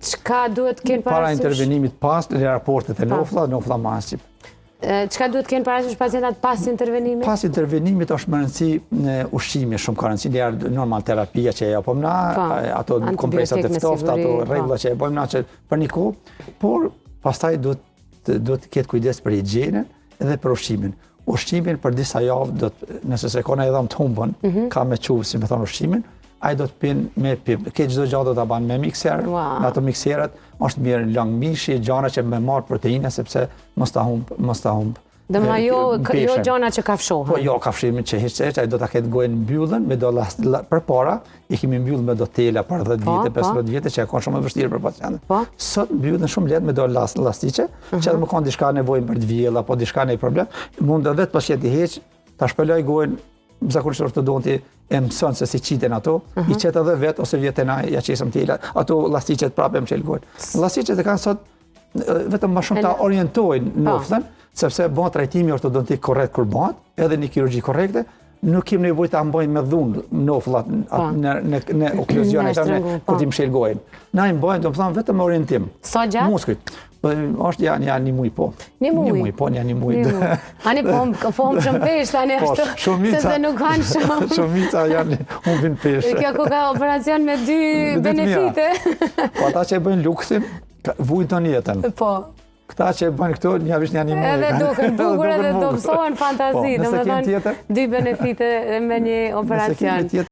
Çka duhet të kenë Para parasysh? intervenimit pas në raportet e nofla masip. Çka duhet të kenë parasysh pacientat pas intervenimit? Pas intervenimit është më rëndësi në ushqimi, shumë ka rëndësi, njerë normal terapia që e japëm na, ato kompresat e ftofta, ato rregulla që e bëjmë na që për një kohë, por pastaj duhet të ketë kujdes për higjienën edhe për ushqimin. Ushqimin për disa javë, nëse se kona e dham të humbën, ka me quvë, si me thonë ushqimin, ai do të pinë me pip. Këtë çdo gjë do ta banë me mikser, me ato mikserat, është mirë lang mishi, gjana që me marr proteine sepse mos ta humb. Dëma jo gjana që kafshohen. Po jo kafshimin që hiç ai do ta ketë gojën mbyllën me do përpara i kemi mbyllë me do tela për 10 vite, 15 vite që ka shumë e vështirë për pacientët. Sot mbyllën shumë lehtë me do elastiqe, që edhe më kanë diçka nevojë për të vjell apo diçka në problem, mund vetë pacienti hiç ta shpëloj gojën. Zakonisht ortodonti e mëson se si qiten ato, i qet edhe vet ose vjetë na ja qesëm tela, ato llastiqet prapë më çel gojën. Llastiqet e kanë sot vetëm më shumë ta orientojnë noftën, sepse bën trajtimi ortodontik korrekt kur bëhet, edhe në kirurgji korrekte, nuk kemi nevojë ta mbajmë me dhunë nofllat në okluzione kur ti mshel gojën. Na i mbajmë domethënë vetëm orientim. Sa gjatë? Muskujt. Është janë një muj po. Një muj? Po, një muj. Ani po shumë peshë tani ashtu, se nuk kanë shumë. Shumica janë humbin peshë. Kjo ku ka operacion me 2 benefite. Po ata që e bëjnë luksin, vujnë të jetën. Po. Këta që e bëjnë këto, njëvisht janë një muj. Edhe duken bukur edhe do mësohen fantazi. Nëse kemë tjetër? 2 benefite me një operacion.